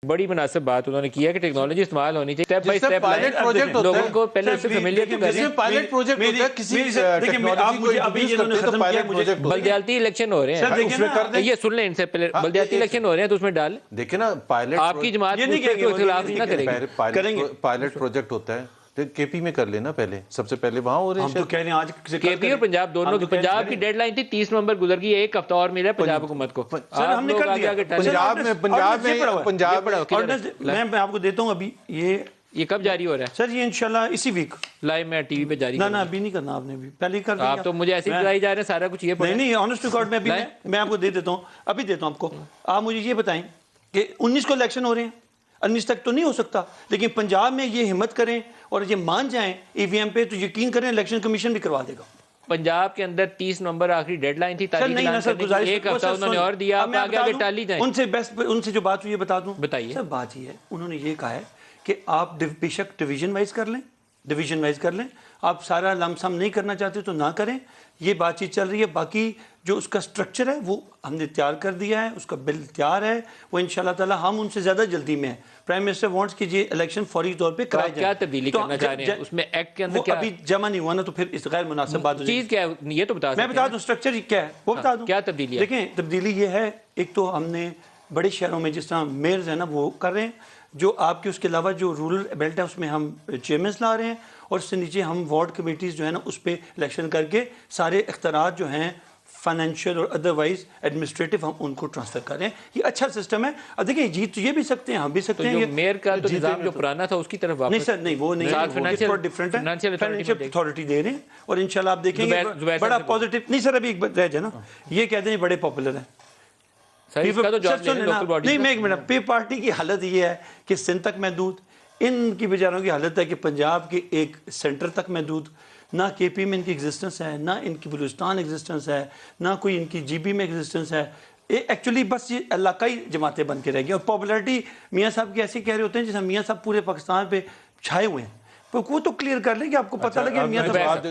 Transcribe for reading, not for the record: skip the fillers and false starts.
بڑی مناسب بات انہوں نے کیا کہ ٹیکنالوجی استعمال ہونی چاہیے step by step pilot project ہوتا لوگوں ہے کو پہلے اس سے فیملیئر تو کریں. پائلٹ پروجیکٹ ہوتا ہے کسی ٹیکنالوجی کو انٹروڈیوس کرتے ہیں تو پائلٹ پروجیکٹ ہوتا ہے. بلدیاتی الیکشن ہو رہے ہیں, یہ سن لیں ان سے پہلے, بلدیاتی الیکشن ہو رہے ہیں تو اس میں ڈال دیکھیں نا پائلٹ آپ کی جماعت اختلاف نہیں نہ کرے گی. پائلٹ پروجیکٹ ہوتا ہے کے پی میں کر لینا پہلے, سب سے پہلے وہاں ہو رہے ہیں. ہم تو کہہ رہے ہیں آج کے پی اور پنجاب دونوں کی, پنجاب کی ڈیڈ لائن تھی 30 نومبر گزر گئی, ایک ہفتہ اور ملا ہے پنجاب حکومت کو. سر ہم نے کر دیا پنجاب میں میں آپ کو دیتا ہوں ابھی یہ کب جاری ہو رہا ہے سر, یہ انشاءاللہ اسی ویک لائیو میں ٹی وی پہ جاری. نہ ابھی نہیں کرنا, آپ نے بھی پہلے ہی کر دیا. آپ تو مجھے ایسے بتائی جا رہے ہیں سارا کچھ یہ پڑھیں. نہیں آنسٹ ٹو گاڈ میں ابھی میں آپ کو دے دیتا ہوں, ابھی دیتا ہوں آپ کو. آپ مجھے یہ بتائیں کہ 19 کو الیکشن ہو رہے ہیں, 19 تک تو نہیں ہو سکتا, لیکن پنجاب میں یہ ہمت کریں اور یہ مان جائیں ای وی ایم پہ تو یقین کریں الیکشن کمیشن بھی کروا دے گا. پنجاب کے اندر 30 نومبر آخری ڈیڈ لائن تھی تاریخ اعلان کرنے کی, ایک ہفتہ انہوں نے اور دیا, آپ آگے آگے ٹالی جائیں. ان سے جو بات ہوئی ہے بتا دوں. بتائیے سر بات یہ ہے, انہوں نے یہ کہا ہے کہ آپ بے شک ڈویژن وائز کر لیں, آپ سارا لم سم نہیں کرنا چاہتے تو نہ کریں. یہ بات چیت چل رہی ہے. باقی جو اس کا سٹرکچر ہے وہ ہم نے تیار کر دیا ہے, اس کا بل تیار ہے, وہ انشاءاللہ تعالی ہم ان سے زیادہ جلدی میں ہیں. پرائم منسٹر وانٹس کہ یہ الیکشن فوری طور پہ کرائے جائیں. کیا تبدیلی کرنا چاہ رہے ہیں اس میں ایکٹ کے اندر؟ کیا ابھی جمع نہیں ہوا نا تو پھر اس غیر مناسب بات ہو جائے گی. چیز کیا ہے یہ تو بتا میں بتا دوں سٹرکچر کیا ہے وہ بتا دوں. کیا تبدیلی ہے؟ دیکھیں تبدیلی یہ ہے, ایک تو ہم نے بڑے شہروں میں جس طرح میئرز ہیں نا وہ کر رہے ہیں, جو آپ کے اس کے علاوہ جو رورل بیلٹ ہے اس میں ہم چیئرمنس لا رہے ہیں, اور اس سے نیچے ہم وارڈ کمیٹیز جو ہے نا اس پہ الیکشن کر کے سارے اختیارات جو ہیں فائنینشیل اور ادروائز ایڈمنسٹریٹو ہم ان کو ٹرانسفر کر رہے ہیں. یہ اچھا سسٹم ہے. اب دیکھیں جیت تو یہ بھی سکتے ہیں, ہم بھی سکتے ہیں. میئر کا تو نظام جو پرانا تھا اس کی طرف واپس نہیں سر, نہیں وہ نہیں, ڈفرینٹ ہے. فائنینشیل اتھارٹی دے رہے ہیں اور انشاءاللہ آپ دیکھیں گے بڑا پازیٹیو. نہیں سر ابھی ایک رہ جائے نا, یہ کہتے ہیں بڑے پاپولر ہیں. نہیں میں ایک منٹ, پے پارٹی کی حالت یہ ہے کہ سندھ تک محدود, ان کی بیچاروں کی حالت ہے کہ پنجاب کے ایک سینٹر تک محدود. نہ کے پی میں ان کی ایگزسٹنس ہے, نہ ان کی بلوچستان ایگزسٹنس ہے, نہ کوئی ان کی جی بی میں ایگزسٹنس ہے. ایکچولی بس یہ علاقائی جماعتیں بن کے رہ گئی. اور پاپولرٹی میاں صاحب کی ایسے کہہ رہے ہوتے ہیں جیسے میاں صاحب پورے پاکستان پہ چھائے ہوئے ہیں. وہ تو کلیئر کر لیں کہ آپ کو پتہ لگے میاں صاحب